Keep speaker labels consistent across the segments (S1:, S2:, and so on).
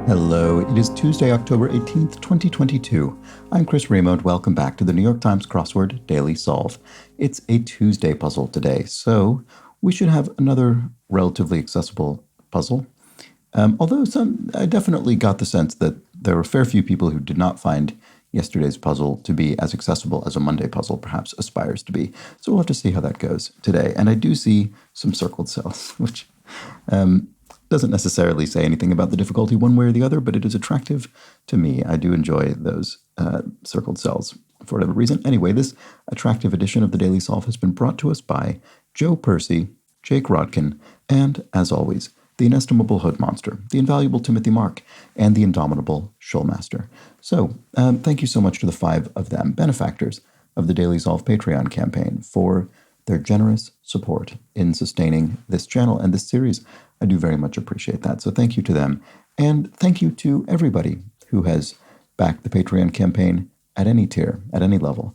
S1: Hello, it is Tuesday, October 18th, 2022. I'm Chris Remo, and welcome back to the New York Times Crossword Daily Solve. It's a Tuesday puzzle today, so we should have another relatively accessible puzzle. Although I definitely got the sense that there were a fair few people who did not find yesterday's puzzle to be as accessible as a Monday puzzle perhaps aspires to be. So we'll have to see how that goes today. And I do see some circled cells, which doesn't necessarily say anything about the difficulty one way or the other, but it is attractive to me. I do enjoy those circled cells for whatever reason. Anyway, this attractive edition of the Daily Solve has been brought to us by Joe Percy, Jake Rodkin, and, as always, the inestimable Hood Monster, the invaluable Timothy Mark, and the indomitable Shoalmaster. So, thank you so much to the 5 of them, benefactors of the Daily Solve Patreon campaign, for their generous support in sustaining this channel and this series. I do very much appreciate that. So thank you to them. And thank you to everybody who has backed the Patreon campaign at any tier, at any level.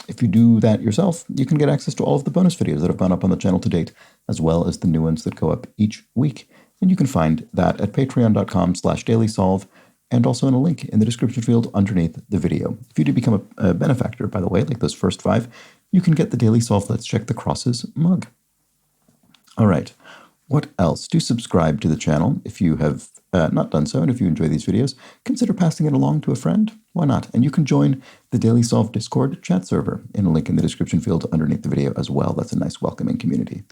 S1: If you do that yourself, you can get access to all of the bonus videos that have gone up on the channel to date, as well as the new ones that go up each week. And you can find that at patreon.com/dailysolve, and also in a link in the description field underneath the video. If you do become a benefactor, by the way, like those first 5, you can get the Daily Solve Let's Check the Crosses mug. All right. What else? Do subscribe to the channel if you have not done so, and if you enjoy these videos, consider passing it along to a friend. Why not? And you can join the Daily Solve Discord chat server in a link in the description field underneath the video as well. That's a nice welcoming community.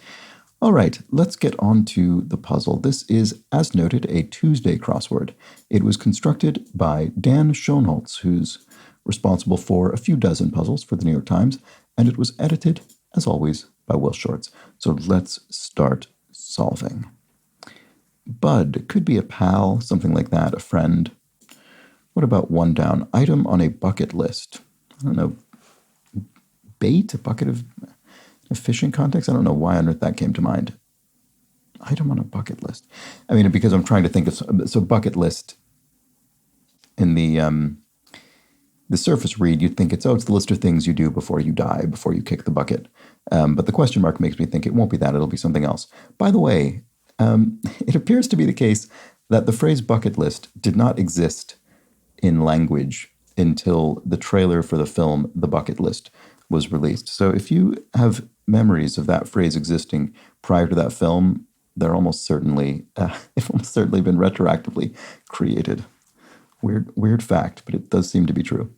S1: All right, let's get on to the puzzle. This is, as noted, a Tuesday crossword. It was constructed by Dan Schoenholtz, who's responsible for a few dozen puzzles for the New York Times, and it was edited, as always, by Will Shortz. So let's start solving. Bud could be a pal, something like that, a friend. What about one down? Item on a bucket list. I don't know. Bait? A bucket of a fishing context? I don't know why on earth that came to mind. Item on a bucket list. I mean, because I'm trying to think of, so bucket list in the surface read, you'd think it's the list of things you do before you die, before you kick the bucket. But the question mark makes me think it won't be that, it'll be something else. By the way, it appears to be the case that the phrase bucket list did not exist in language until the trailer for the film The Bucket List was released. So if you have memories of that phrase existing prior to that film, they're almost certainly, it's almost certainly been retroactively created. Weird fact, but it does seem to be true.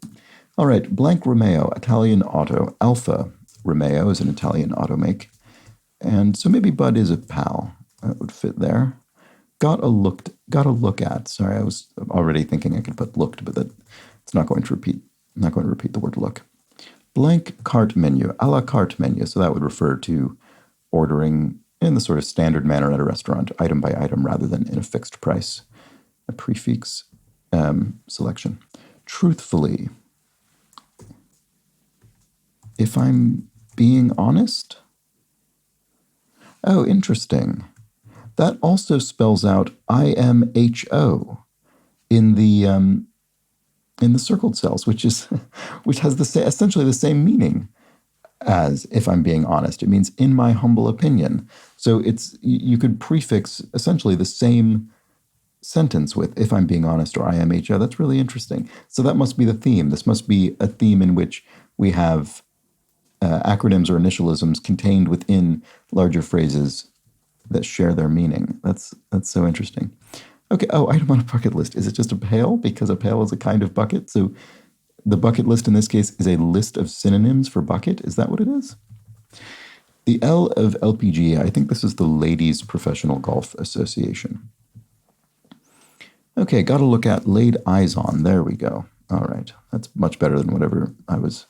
S1: All right, Blank Romeo, Italian auto. Alfa Romeo is an Italian auto make. And so maybe Bud is a pal. That would fit there. Got a look at. Sorry, I was already thinking I could put looked, but that it's not going to repeat. I'm not going to repeat the word look. Blank cart menu, a la carte menu. So that would refer to ordering in the sort of standard manner at a restaurant, item by item, rather than in a fixed price, a prefix selection. Truthfully, if I'm being honest. Oh, interesting. That also spells out IMHO in the circled cells, which has essentially the same meaning as if I'm being honest. It means in my humble opinion. So you could prefix essentially the same sentence with if I'm being honest or IMHO. That's really interesting. So that must be the theme. This must be a theme in which we have acronyms or initialisms contained within larger phrases that share their meaning. That's so interesting. Okay, item on a bucket list. Is it just a pail? Because a pail is a kind of bucket. So the bucket list in this case is a list of synonyms for bucket. Is that what it is? The L of LPGA, I think this is the Ladies Professional Golf Association. Okay, got to look at laid eyes on. There we go. All right, that's much better than whatever I was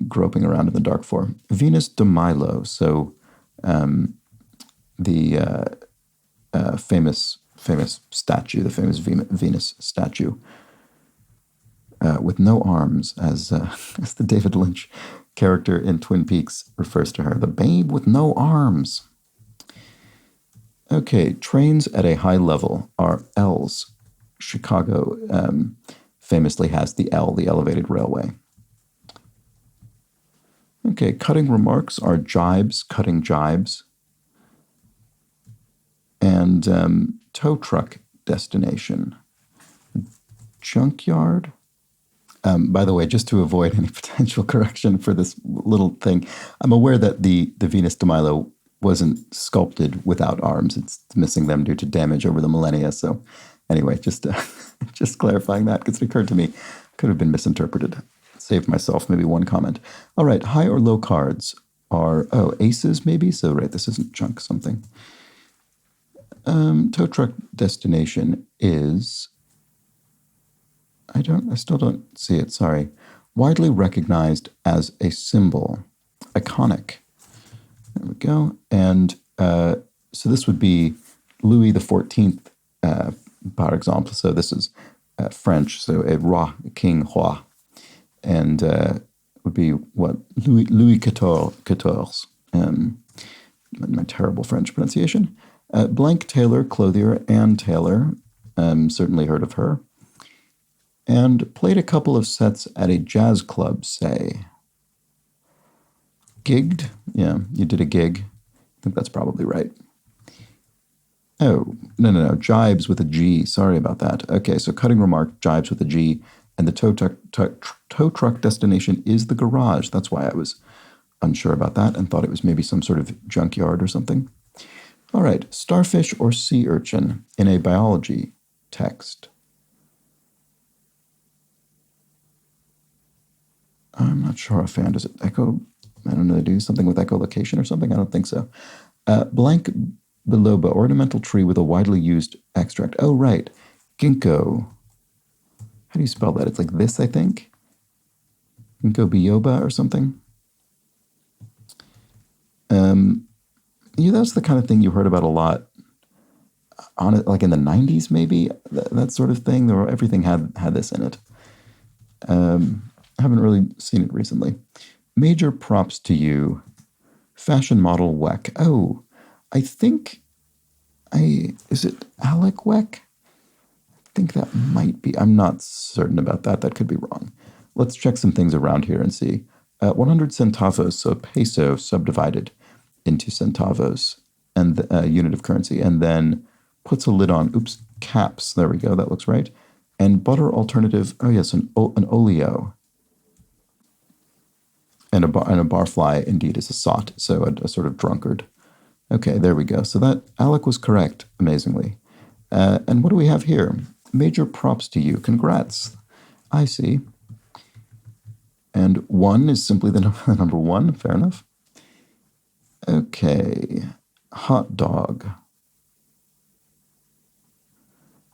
S1: groping around in the dark for. Venus de Milo, so the famous statue, the famous Venus statue, with no arms, as the David Lynch character in Twin Peaks refers to her, the babe with no arms. Okay, trains at a high level are L's. Chicago famously has the L, the elevated railway. Okay, cutting remarks are jibes, cutting jibes. And tow truck destination. Junkyard? By the way, just to avoid any potential correction for this little thing, I'm aware that the Venus de Milo wasn't sculpted without arms. It's missing them due to damage over the millennia. So anyway, just just clarifying that, because it occurred to me, could have been misinterpreted. Saved myself maybe one comment. All right, high or low cards are, aces maybe? So, right, this isn't junk something. Tow truck destination is, I still don't see it, sorry. Widely recognized as a symbol, iconic. There we go. And so this would be Louis XIV, par exemple. So this is French, so a roi, king, roi. And would be what? Louis XIV. My terrible French pronunciation. Blank Taylor, clothier, Anne Taylor. Certainly heard of her. And played a couple of sets at a jazz club, say. Gigged? Yeah, you did a gig. I think that's probably right. Oh, no. Jibes with a G. Sorry about that. Okay, so cutting remark, jibes with a G. And the tow truck destination is the garage. That's why I was unsure about that and thought it was maybe some sort of junkyard or something. All right, starfish or sea urchin in a biology text. I'm not sure offhand. Does it echo? I don't know, do something with echolocation or something? I don't think so. Blank biloba, ornamental tree with a widely used extract. Oh, right. Ginkgo. How do you spell that? It's like this, I think. Ginkgo biloba or something. That's the kind of thing you heard about a lot on it, like in the 90s, maybe, that sort of thing. Everything had this in it. I haven't really seen it recently. Major props to you. Fashion model Weck. Oh, I think is it Alec Weck? I think that might be. I'm not certain about that. That could be wrong. Let's check some things around here and see. 100 centavos, so peso subdivided into centavos, and unit of currency, and then puts a lid on, caps, there we go, that looks right. And butter alternative, oh yes, an oleo. And a barfly, indeed, is a sot, so a sort of drunkard. Okay, there we go. So that, Alec was correct, amazingly. And what do we have here? Major props to you. Congrats. I see. And one is simply the number one. Fair enough. Okay. Hot dog.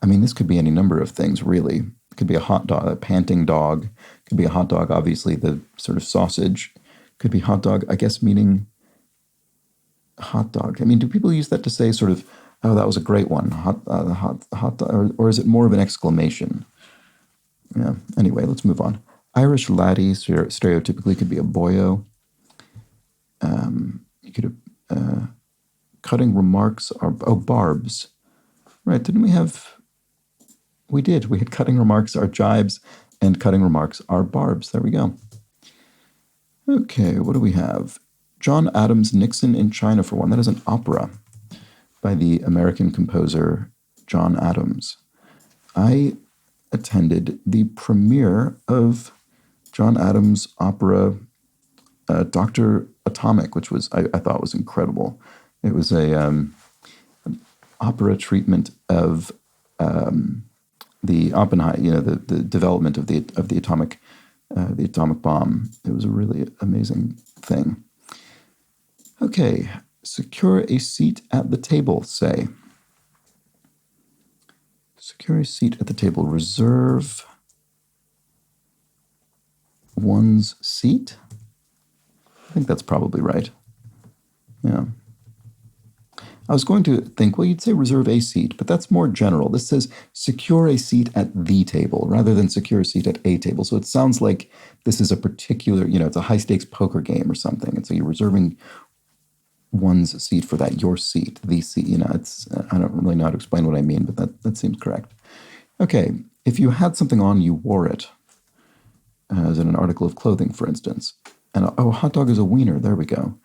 S1: I mean, this could be any number of things, really. It could be a hot dog, a panting dog. It could be a hot dog, obviously, the sort of sausage. Could be hot dog, I guess, meaning hot dog. I mean, do people use that to say sort of, oh, that was a great one, hot dog, or is it more of an exclamation? Yeah, anyway, let's move on. Irish laddie stereotypically could be a boyo. You could have, cutting remarks are, barbs. Right, didn't we have, we did. We had cutting remarks are jibes and cutting remarks are barbs. There we go. Okay, what do we have? John Adams' Nixon in China for One. That is an opera by the American composer John Adams. I attended the premiere of John Adams' opera Dr. Atomic, which was I thought was incredible. It was an opera treatment of the Oppenheimer, the development of the atomic bomb. It was a really amazing thing. Okay, secure a seat at the table, say. Secure a seat at the table. Reserve one's seat? I think that's probably right. Yeah. I was going to think, well, you'd say reserve a seat, but that's more general. This says secure a seat at the table rather than secure a seat at a table. So it sounds like this is a particular, it's a high-stakes poker game or something. And so you're reserving one's seat for that, your seat, the seat. It's I don't really know how to explain what I mean, but that seems correct. Okay, if you had something on, you wore it, as in an article of clothing, for instance. And, hot dog is a wiener. There we go.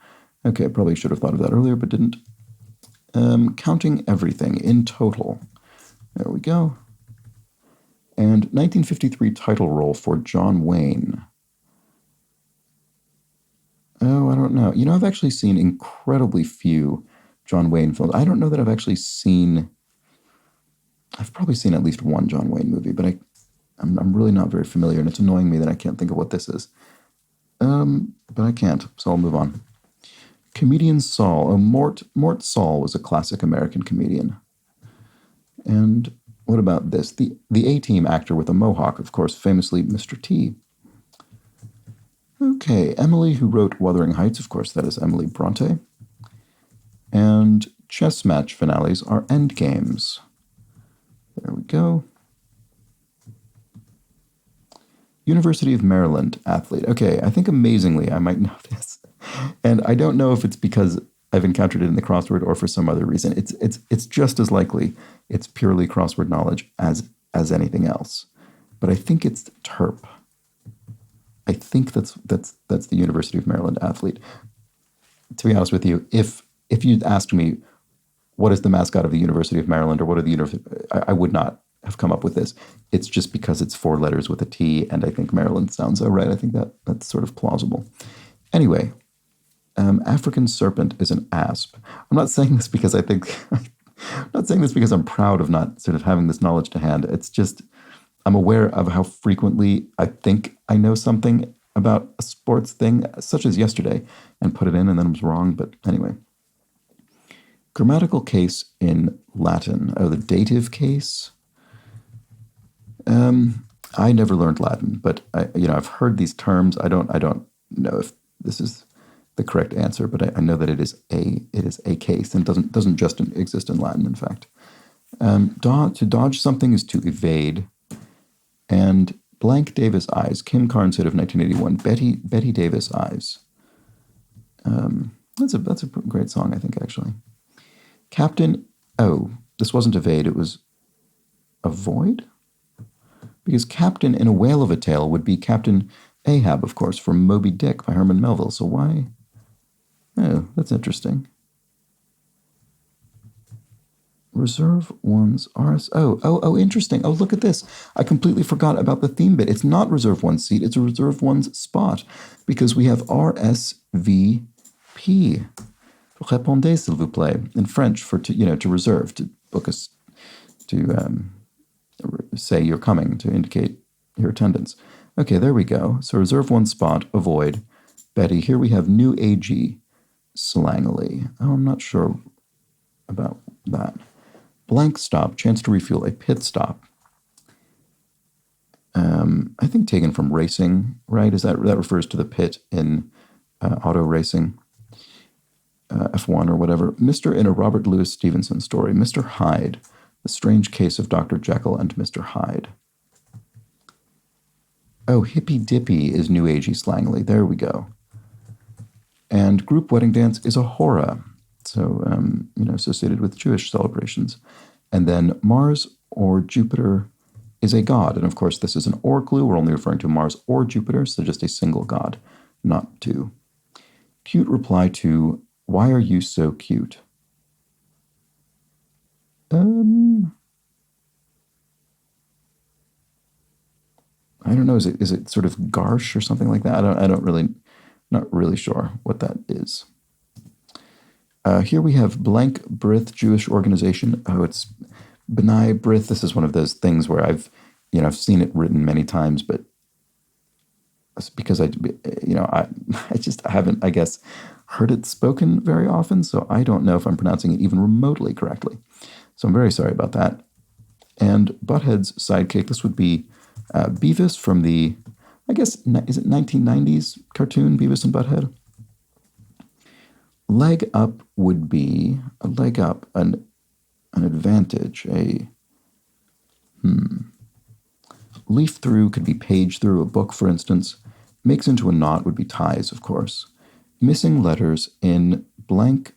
S1: Okay, I probably should have thought of that earlier, but didn't. Counting everything in total. There we go. And 1953 title role for John Wayne. Oh, I don't know. You know, I've actually seen incredibly few John Wayne films. I don't know that I've actually seen. I've probably seen at least one John Wayne movie, but I'm really not very familiar, and it's annoying me that I can't think of what this is. But I can't, so I'll move on. Comedian Saul. Oh, Mort Saul was a classic American comedian. And what about this? The A-Team actor with a mohawk, of course, famously Mr. T. Okay, Emily, who wrote Wuthering Heights, of course, that is Emily Bronte. And chess match finales are endgames. There we go. University of Maryland athlete. Okay, I think amazingly I might know this. And I don't know if it's because I've encountered it in the crossword or for some other reason. It's just as likely it's purely crossword knowledge as anything else. But I think it's Terp. I think that's the University of Maryland athlete. To be honest with you, if you'd asked me what is the mascot of the University of Maryland or what are the I would not have come up with this. It's just because it's 4 letters with a T, and I think Maryland sounds all right. I think that's sort of plausible. Anyway, African serpent is an asp. I'm not saying this because I think I'm not saying this because I'm proud of not sort of having this knowledge to hand. It's just I'm aware of how frequently I think I know something about a sports thing, such as yesterday, and put it in and then I was wrong. But anyway. Grammatical case in Latin. Oh, the dative case. I never learned Latin, but I've heard these terms. I don't know if this is the correct answer, but I know that it is a case and doesn't just exist in Latin. In fact, to dodge something is to evade. And blank Davis Eyes, Kim Carnes hit of 1981. Betty Davis Eyes. That's a great song, I think, actually. Captain. Oh, this wasn't evade. It was avoid. Because Captain in A Whale of a Tale would be Captain Ahab, of course, from Moby Dick by Herman Melville. So why? Oh, that's interesting. Reserve one's RS. Oh, interesting. Oh, look at this. I completely forgot about the theme bit. It's not reserve one's seat. It's a reserve one's spot because we have RSVP. Répondez, s'il vous plaît, in French for to reserve, to book us, to say you're coming, to indicate your attendance. Okay, there we go. So reserve one spot, avoid. Betty, here we have new AG, slangily. Oh, I'm not sure about that. Blank stop, chance to refuel, a pit stop. I think taken from racing, right? That refers to the pit in auto racing, F1 or whatever. Mr. in a Robert Louis Stevenson story, Mr. Hyde, The Strange Case of Dr. Jekyll and Mr. Hyde. Oh, hippy dippy is new agey slangly. There we go. And group wedding dance is a hora, so associated with Jewish celebrations. And then Mars or Jupiter is a god, and of course this is an or clue. We're only referring to Mars or Jupiter, so just a single god, not two. Cute reply to why are you so cute? I don't know. Is it sort of garsh or something like that? Not really sure what that is. Here we have blank Brith Jewish organization. Oh, it's B'nai Brith. This is one of those things where I've seen it written many times, but it's because I just haven't, I guess, heard it spoken very often. So I don't know if I'm pronouncing it even remotely correctly. So I'm very sorry about that. And Butthead's sidekick. This would be Beavis from the, I guess, is it 1990s cartoon, Beavis and Butthead? Leg up would be a leg up, an advantage, Leaf through could be page through a book, for instance. Makes into a knot would be ties, of course. Missing letters in blank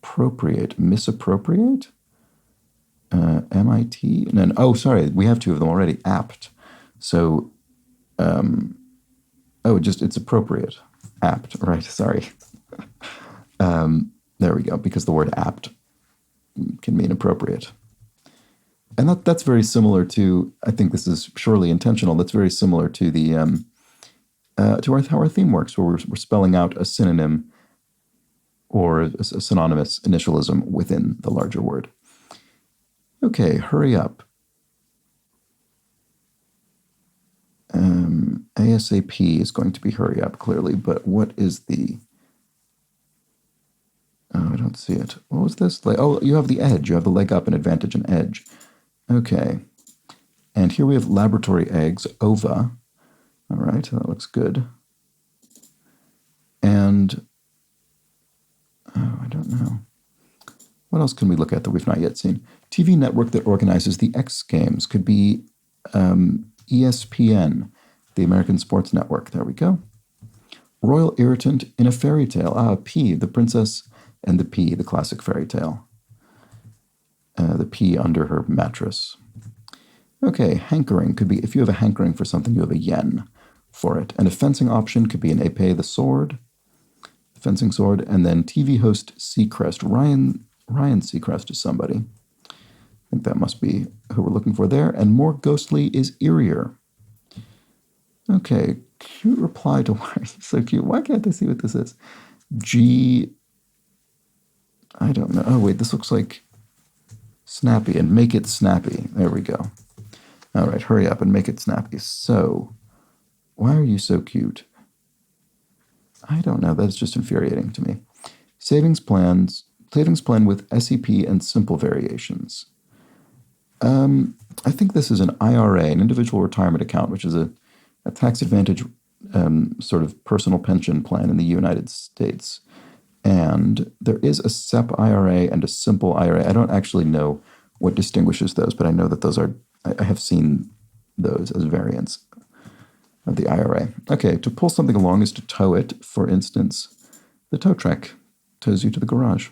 S1: appropriate, misappropriate? MIT? No, oh, sorry, we have two of them already. Apt. So, it's appropriate. Apt, right, sorry. There we go, because the word apt can mean appropriate. And that's very similar to, I think this is surely intentional, that's very similar to the how our theme works, where we're spelling out a synonym or a synonymous initialism within the larger word. Okay, hurry up. ASAP is going to be hurry up, clearly, but what is the... Oh, I don't see it. What was this? Oh, you have the edge. You have the leg up and advantage and edge. Okay. And here we have laboratory eggs, ova. All right, that looks good. And, oh, I don't know. What else can we look at that we've not yet seen? TV network that organizes the X Games could be ESPN, the American Sports Network. There we go. Royal irritant in a fairy tale. Ah, P, the princess and the pea, the classic fairy tale. The pea under her mattress. Okay, hankering could be, if you have a hankering for something, you have a yen for it. And a fencing option could be an épée, the sword, the fencing sword, and then TV host Seacrest. Ryan Seacrest is somebody. I think that must be who we're looking for there. And more ghostly is eerier. Okay, cute reply to why are you so cute? Why can't I see what this is? G, I don't know. Oh, wait, this looks like snappy, and make it snappy. There we go. All right, hurry up and make it snappy. So, why are you so cute? I don't know. That's just infuriating to me. Savings plan with SEP and simple variations. I think this is an IRA, an individual retirement account, which is a tax advantage sort of personal pension plan in the United States. And there is a SEP IRA and a simple IRA. I don't actually know what distinguishes those, but I know that those are, I have seen those as variants of the IRA. Okay, to pull something along is to tow it. For instance, the tow truck tows you to the garage.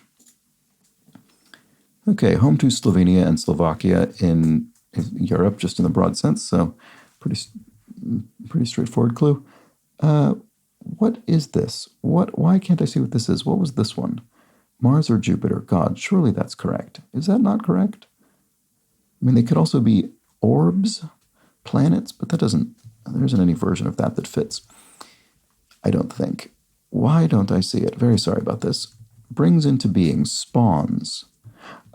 S1: Okay, home to Slovenia and Slovakia in Europe, just in the broad sense, so pretty straightforward clue. What is this? Why can't I see what this is? What was this one? Mars or Jupiter? God, surely that's correct. Is that not correct? I mean, they could also be orbs, planets, but there isn't any version of that fits. I don't think. Why don't I see it? Very sorry about this. Brings into being, spawns.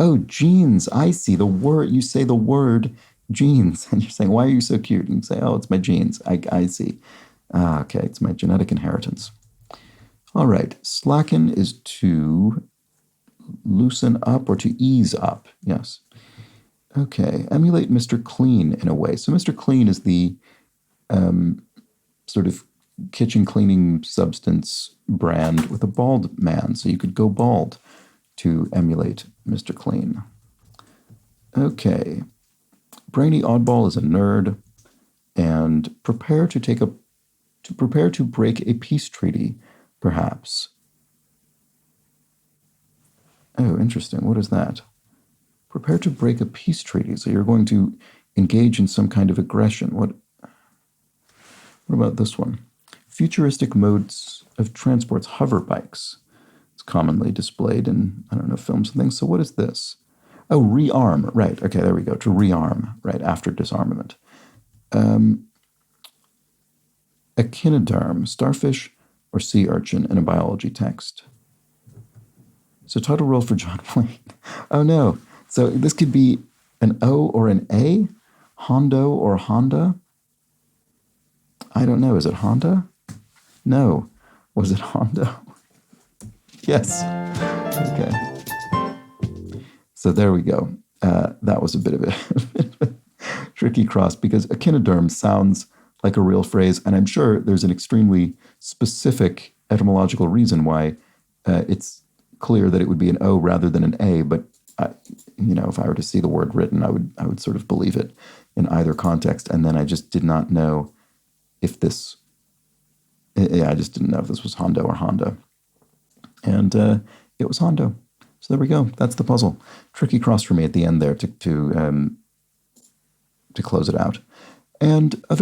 S1: Oh, genes. I see the word. You say the word genes, and you're saying, why are you so cute? And you say, oh, it's my genes. I see. Okay, it's my genetic inheritance. All right, slacken is to loosen up or to ease up. Yes. Okay, emulate Mr. Clean in a way. So Mr. Clean is the sort of kitchen cleaning substance brand with a bald man. So you could go bald to emulate Mr. Clean. Okay, brainy oddball is a nerd, and prepare to break a peace treaty, perhaps. Oh, interesting. What is that? Prepare to break a peace treaty. So you're going to engage in some kind of aggression. What about this one? Futuristic modes of transports, hover bikes. It's commonly displayed in, I don't know, films and things. So what is this? Oh, rearm. Right. Okay, there we go. To rearm, right, after disarmament. Echinoderm, starfish or sea urchin in a biology text. So title role for John Wayne. Oh, no. So this could be an O or an A, Hondo or Honda. I don't know. Is it Honda? No. Was it Hondo? Yes. Okay. So there we go. That was a bit of a tricky cross because echinoderm sounds like a real phrase, and I'm sure there's an extremely specific etymological reason why it's clear that it would be an O rather than an A, but if I were to see the word written, I would sort of believe it in either context. And then I just did not know if this, I just didn't know if this was Hondo or Honda. And it was Hondo. So there we go. That's the puzzle. Tricky cross for me at the end there to close it out. And a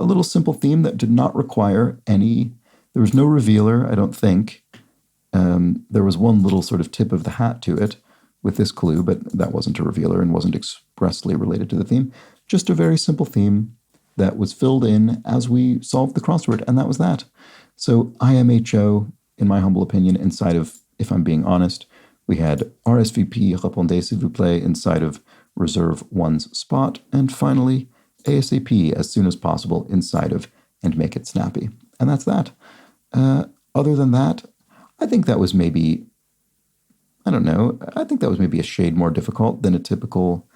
S1: little simple theme that did not require there was no revealer, I don't think. There was one little sort of tip of the hat to it, with this clue, but that wasn't a revealer and wasn't expressly related to the theme. Just a very simple theme that was filled in as we solved the crossword, and that was that. So IMHO, in my humble opinion, inside of, if I'm being honest, we had RSVP, répondez s'il vous plaît, inside of reserve one's spot, and finally ASAP, as soon as possible, inside of and make it snappy. And that's that. Other than that, I think that was maybe, I don't know, I think that was maybe a shade more difficult than a typical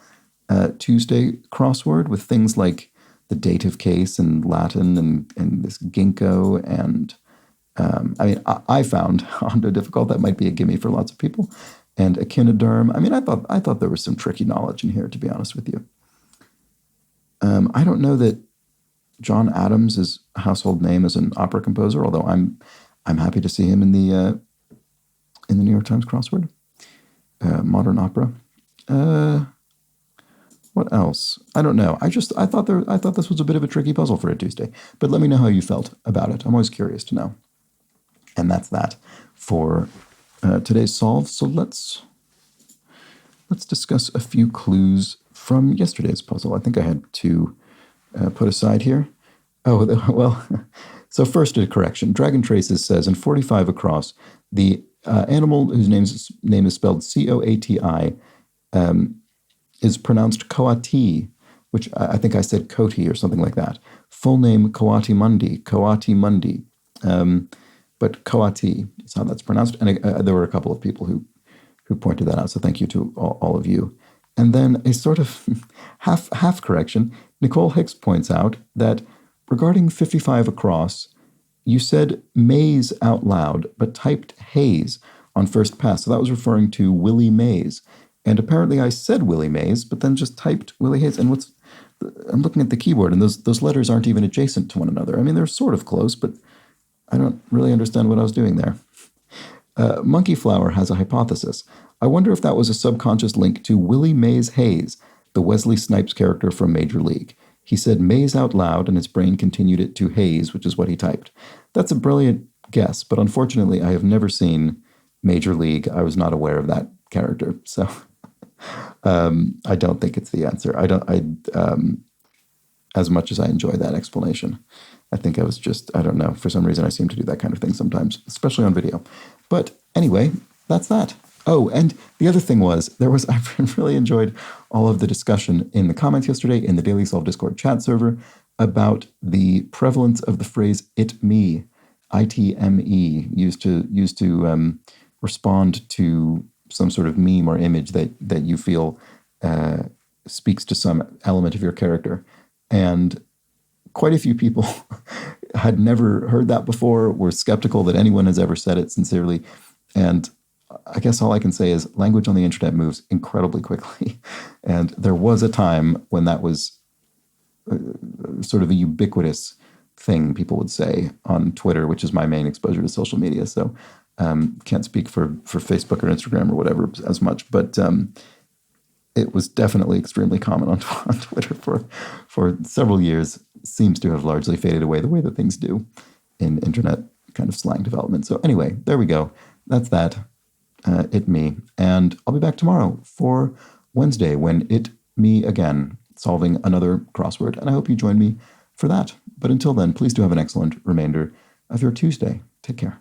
S1: Tuesday crossword, with things like the dative case and Latin and this ginkgo. And I found Hondo difficult. That might be a gimme for lots of people. And echinoderm. I mean, I thought there was some tricky knowledge in here, to be honest with you. I don't know that John Adams is a household name as an opera composer, although I'm happy to see him in the New York Times crossword. Modern opera. What else? I don't know. I thought this was a bit of a tricky puzzle for a Tuesday. But let me know how you felt about it. I'm always curious to know. And that's that for today's solve. So let's discuss a few clues from yesterday's puzzle. I think I had to put aside here. Oh, well, so first a correction. Dragon Traces says in 45 across, the animal whose name is spelled Coati is pronounced Coati, which I think I said Coati or something like that. Full name Coati Mundi. But Coati is how that's pronounced. And there were a couple of people who pointed that out, so thank you to all of you. And then a sort of half correction. Nicole Hicks points out that regarding 55 across, you said maze out loud, but typed haze on first pass. So that was referring to Willie Mays. And apparently I said Willie Mays, but then just typed Willie Hayes. And I'm looking at the keyboard, and those letters aren't even adjacent to one another. I mean, they're sort of close, but I don't really understand what I was doing there. Monkey Flower has a hypothesis. I wonder if that was a subconscious link to Willie Mays Hayes, the Wesley Snipes character from Major League. He said Mays out loud, and his brain continued it to Hayes, which is what he typed. That's a brilliant guess, but unfortunately I have never seen Major League. I was not aware of that character, so I don't think it's the answer. As much as I enjoy that explanation, I think I was just, I don't know, for some reason I seem to do that kind of thing sometimes, especially on video. But anyway, that's that. Oh, and the other thing was, I really enjoyed all of the discussion in the comments yesterday in the Daily Solve Discord chat server about the prevalence of the phrase "it me," ITME, used to respond to some sort of meme or image that you feel speaks to some element of your character. And quite a few people had never heard that before, were skeptical that anyone has ever said it sincerely. And I guess all I can say is language on the internet moves incredibly quickly. And there was a time when that was sort of a ubiquitous thing people would say on Twitter, which is my main exposure to social media. So can't speak for Facebook or Instagram or whatever as much, but it was definitely extremely common on Twitter for several years. Seems to have largely faded away the way that things do in internet kind of slang development. So anyway, there we go. That's that. It me. And I'll be back tomorrow for Wednesday when it me again, solving another crossword. And I hope you join me for that. But until then, please do have an excellent remainder of your Tuesday. Take care.